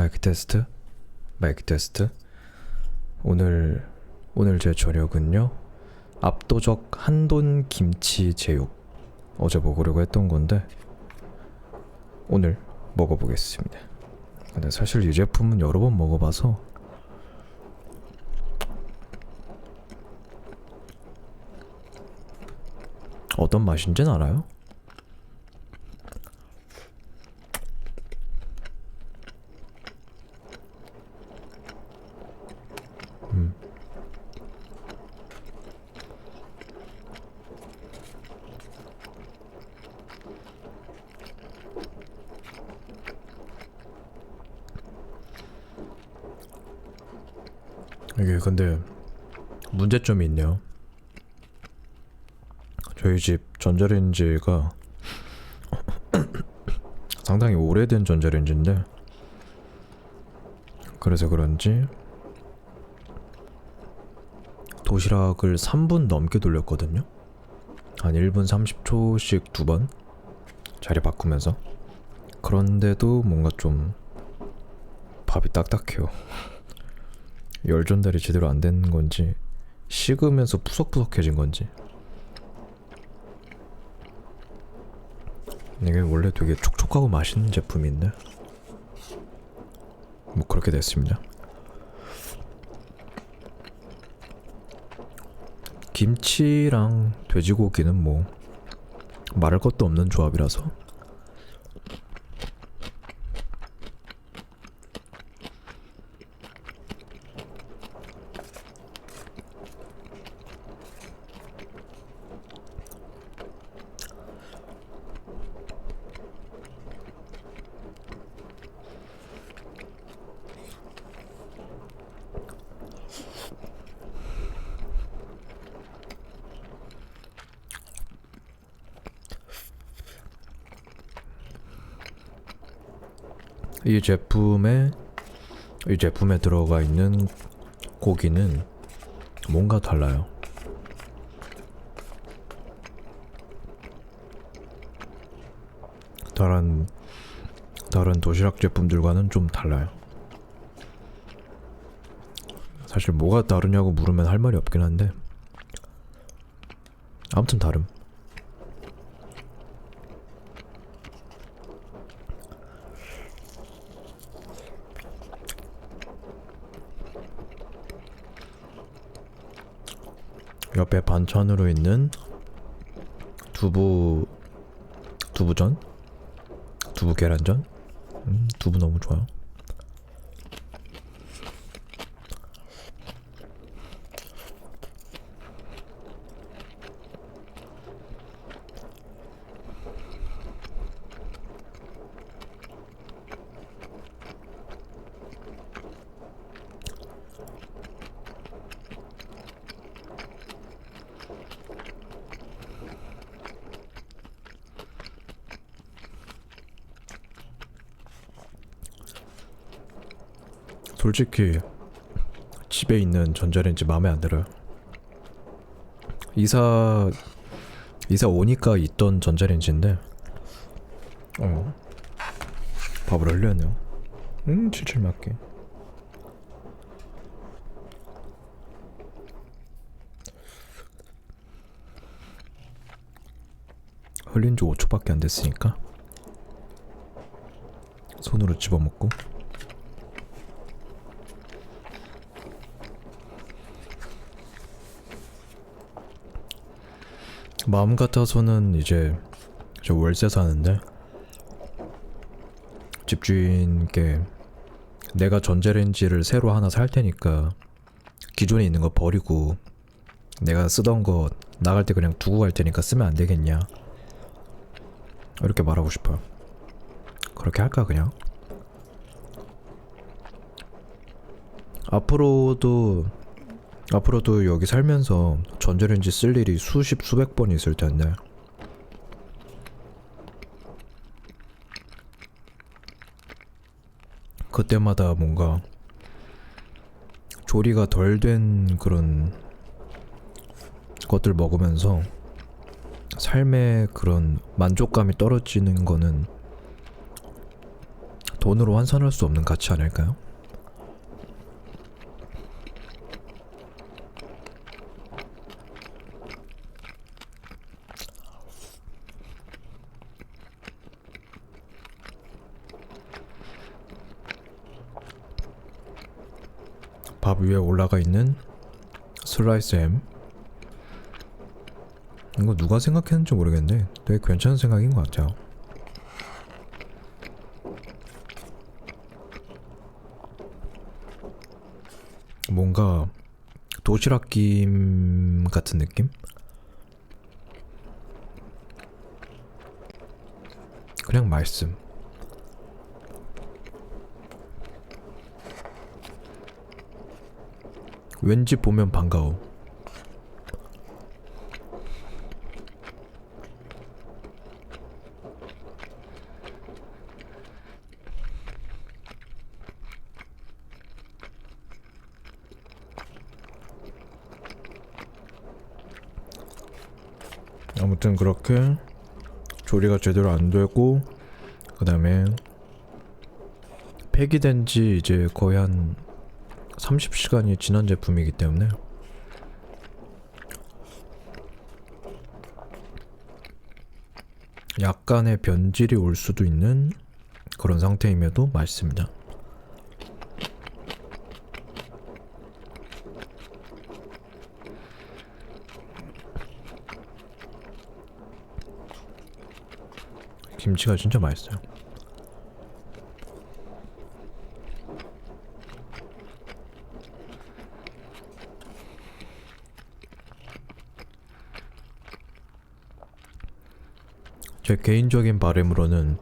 마이크 테스트? 마이크 테스트? 오늘 제 저녁은요, 압도적 한돈 김치 제육. 어제 먹으려고 했던 건데 오늘 먹어보겠습니다. 근데 사실 이 제품은 여러 번 먹어봐서 어떤 맛인지는 알아요? 이게 근데 문제점이 있네요. 저희 집 전자레인지가 상당히 오래된 전자레인지인데, 그래서 그런지 도시락을 3분 넘게 돌렸거든요. 한 1분 30초씩 2번 자리 바꾸면서. 그런데도 뭔가 좀 밥이 딱딱해요. 열 전달이 제대로 안 된 건지 식으면서 푸석푸석해진 건지. 이게 원래 되게 촉촉하고 맛있는 제품인데 뭐 그렇게 됐습니다. 김치랑 돼지고기는 뭐 말할 것도 없는 조합이라서. 이 제품에 들어가 있는 고기는 뭔가 달라요. 다른 도시락 제품들과는 좀 달라요. 사실 뭐가 다르냐고 물으면 할 말이 없긴 한데 아무튼 다름. 옆에 반찬으로 있는 두부전? 두부 계란전? 두부 너무 좋아요. 솔직히 집에 있는 전자레인지 마음에 안 들어요. 이사 오니까 있던 전자레인지인데 밥을 흘렸네요. 칠칠 맞게. 흘린 지 5초밖에 안 됐으니까 손으로 집어먹고. 마음 같아서는 이제 저 월세 사는데 집주인께 내가 전자레인지를 새로 하나 살 테니까 기존에 있는 거 버리고 내가 쓰던 거 나갈 때 그냥 두고 갈 테니까 쓰면 안 되겠냐, 이렇게 말하고 싶어요. 그렇게 할까 그냥? 앞으로도 여기 살면서 전자레인지 쓸 일이 수십 수백 번 있을 텐데 그때마다 뭔가 조리가 덜 된 그런 것들 먹으면서 삶의 그런 만족감이 떨어지는 거는 돈으로 환산할 수 없는 가치 아닐까요? 밥 위에 올라가 있는 슬라이스 햄. 이거 누가 생각했는지 모르겠는데 되게 괜찮은 생각인 것 같아요. 뭔가 도시락김 같은 느낌? 그냥 맛있음. 왠지 보면 반가워. 아무튼 그렇게 조리가 제대로 안 되고, 그 다음에 폐기된 지 이제 거의 한 30시간이 지난 제품이기 때문에 약간의 변질이 올 수도 있는 그런 상태임에도 맛있습니다. 김치가 진짜 맛있어요. 제 개인적인 바람으로는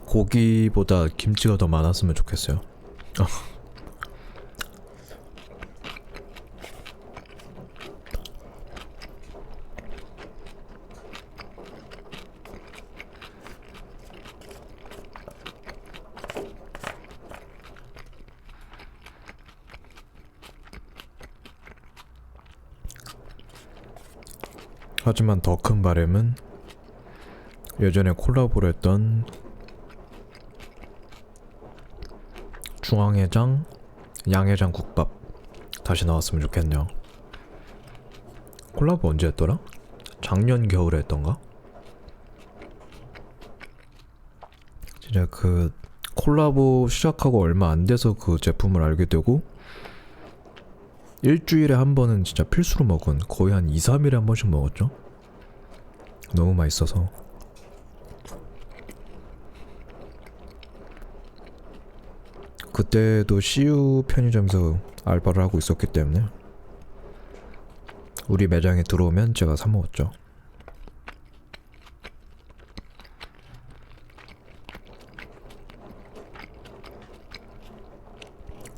고기보다 김치가 더 많았으면 좋겠어요. 하지만 더 큰 바람은 예전에 콜라보를 했던 중앙해장, 양해장 국밥 다시 나왔으면 좋겠네요. 콜라보 언제 했더라? 작년 겨울에 했던가? 진짜 그 콜라보 시작하고 얼마 안 돼서 그 제품을 알게 되고 일주일에 한 번은 진짜 필수로 먹은, 거의 한 2, 3일에 한 번씩 먹었죠. 너무 맛있어서. 그때도 CU 편의점에서 알바를 하고 있었기 때문에 우리 매장에 들어오면 제가 사 먹었죠.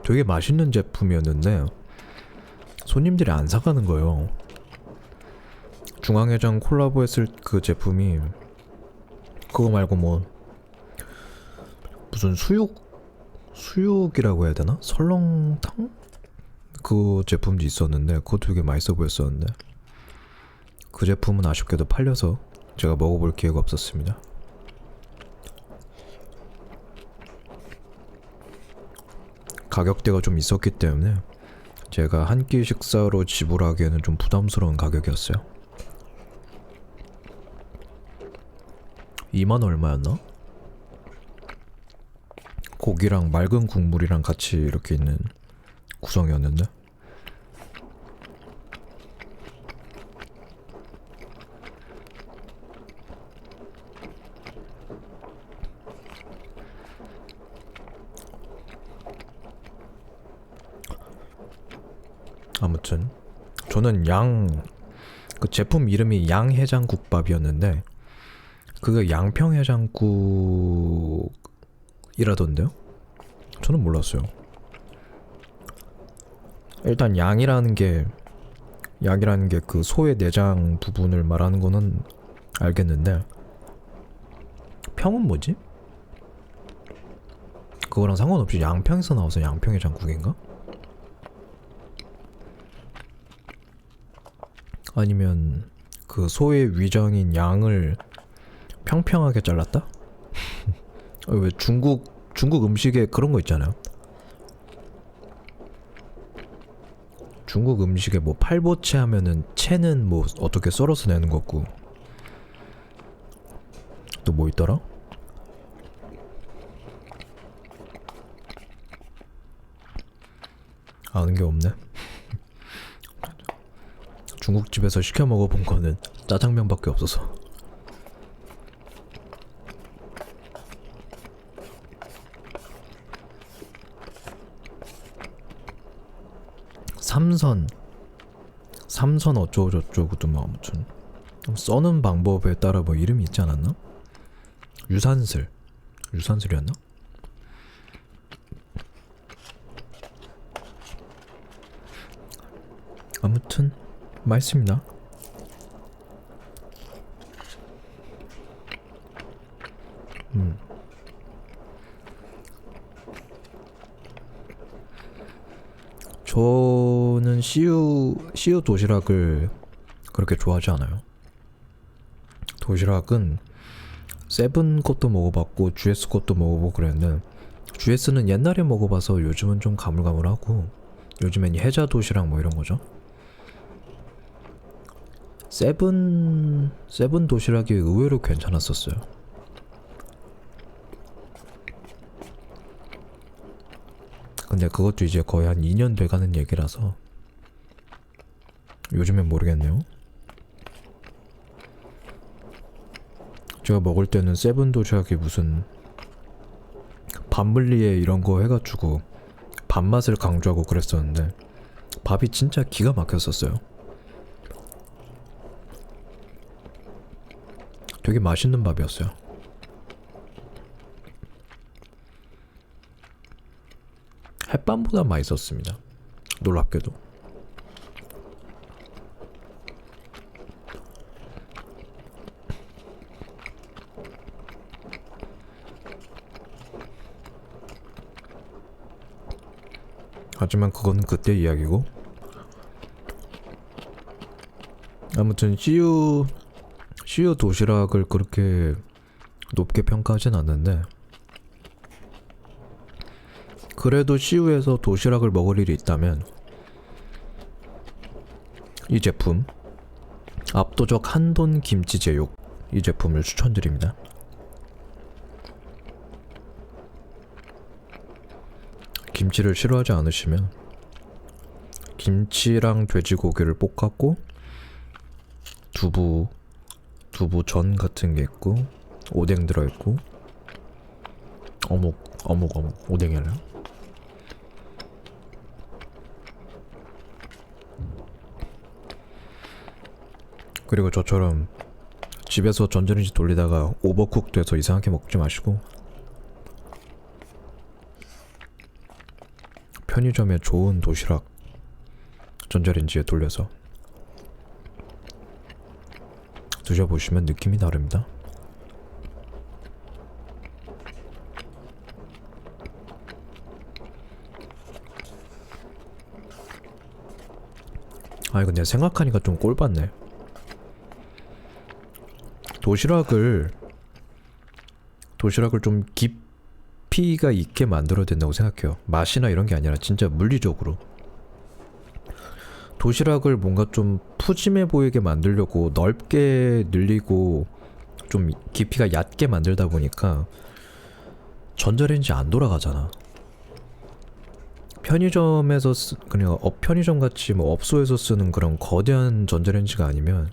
되게 맛있는 제품이었는데 손님들이 안 사가는 거예요. 중앙회장 콜라보 했을 그 제품이 그거 말고 뭐 무슨 수육이라고 해야 되나? 설렁탕? 그 제품도 있었는데 그것도 되게 맛있어 보였었는데 그 제품은 아쉽게도 팔려서 제가 먹어볼 기회가 없었습니다. 가격대가 좀 있었기 때문에 제가 한 끼 식사로 지불하기에는 좀 부담스러운 가격이었어요. 2만 얼마였나? 고기랑 맑은 국물이랑 같이 이렇게 있는 구성이었는데 아무튼 저는 그 제품 이름이 양해장국밥이었는데 그게 양평해장국이라던데요? 저는 몰랐어요. 일단 양이라는 게 그 소의 내장 부분을 말하는 거는 알겠는데 평은 뭐지? 그거랑 상관없이 양평에서 나와서 양평해장국인가? 아니면 그 소의 위장인 양을 평평하게 잘랐다? 왜 중국 음식에 그런 거 있잖아요. 중국 음식에 뭐 팔보채 하면은 채는 뭐 어떻게 썰어서 내는 거고, 또 뭐 있더라? 아는 게 없네. 중국집에서 시켜 먹어본 거는 짜장면밖에 없어서. 삼선 어쩌고 저쩌고도 뭐 아무튼 써는 방법에 따라 뭐 이름이 있지 않았나? 유산슬이었나? 아무튼 맛있습니다. 저는 씨유 도시락을 그렇게 좋아하지 않아요. 도시락은 세븐 것도 먹어봤고 GS 것도 먹어보고 그랬는데, GS는 옛날에 먹어봐서 요즘은 좀 가물가물하고, 요즘엔 해자 도시락 뭐 이런 거죠. 세븐 도시락이 의외로 괜찮았었어요. 근데 그것도 이제 거의 한 2년 돼가는 얘기라서 요즘엔 모르겠네요. 제가 먹을 때는 세븐 도시락이 무슨 밥물리에 이런 거 해가지고 밥맛을 강조하고 그랬었는데, 밥이 진짜 기가 막혔었어요. 되게 맛있는 밥이었어요. 햇반보다 맛있었습니다. 놀랍게도. 하지만 그거는 그때 이야기고, 아무튼 씨유 도시락을 그렇게 높게 평가하진 않는데, 그래도 씨유에서 도시락을 먹을 일이 있다면 이 제품, 압도적 한돈 김치 제육, 이 제품을 추천드립니다. 김치를 싫어하지 않으시면 김치랑 돼지고기를 볶았고, 두부 전 같은 게 있고, 오뎅 들어있고, 어묵 오뎅이 아니라, 그리고 저처럼 집에서 전자레인지 돌리다가 오버쿡 돼서 이상하게 먹지 마시고, 편의점에 좋은 도시락 전자레인지에 돌려서 드셔보시면 느낌이 다릅니다. 아, 근데 생각하니까 좀 꼴받네. 도시락을 좀 깊이가 있게 만들어야 된다고 생각해요. 맛이나 이런 게 아니라 진짜 물리적으로. 도시락을 뭔가 좀 푸짐해 보이게 만들려고 넓게 늘리고 좀 깊이가 얕게 만들다 보니까 전자레인지 안 돌아가잖아. 편의점에서 그냥 편의점 같이 뭐 업소에서 쓰는 그런 거대한 전자레인지가 아니면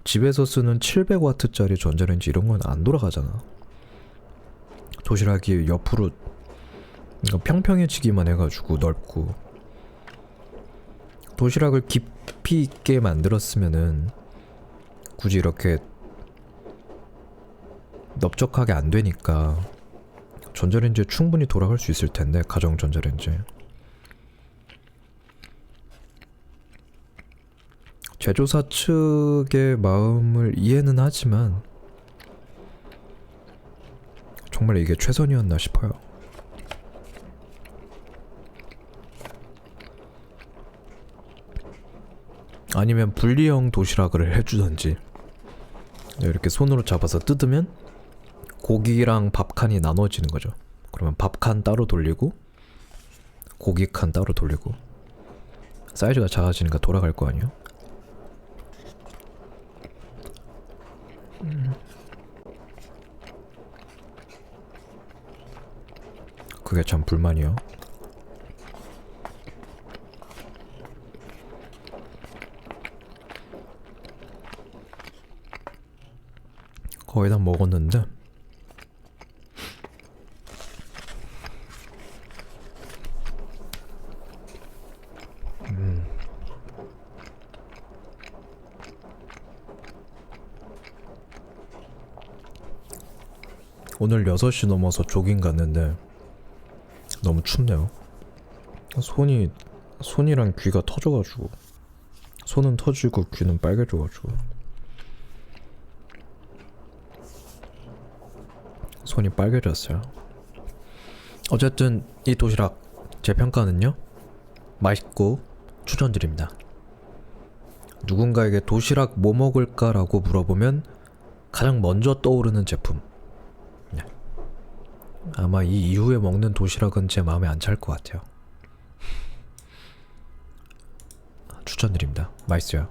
집에서 쓰는 700W짜리 전자레인지 이런 건 안 돌아가잖아. 도시락이 옆으로 평평해지기만 해가지고 넓고, 도시락을 깊이 있게 만들었으면은 굳이 이렇게 넓적하게 안 되니까 전자레인지에 충분히 돌아갈 수 있을 텐데, 가정 전자레인지. 제조사 측의 마음을 이해는 하지만 정말 이게 최선이었나 싶어요. 아니면 분리형 도시락을 해주던지, 이렇게 손으로 잡아서 뜯으면 고기랑 밥칸이 나눠지는 거죠. 그러면 밥 칸 따로 돌리고 고기 칸 따로 돌리고 사이즈가 작아지니까 돌아갈 거 아니야? 그게 참 불만이요. 거의 다 먹었는데 오늘 6시 넘어서 조깅 갔는데 너무 춥네요. 손이랑 귀가 터져가지고 손은 터지고 귀는 빨개져가지고 손이 빨개졌어요. 어쨌든 이 도시락 제 평가는요, 맛있고 추천드립니다. 누군가에게 도시락 뭐 먹을까 라고 물어보면 가장 먼저 떠오르는 제품. 네. 아마 이 이후에 먹는 도시락은 제 마음에 안 찰 것 같아요. 추천드립니다. 맛있어요.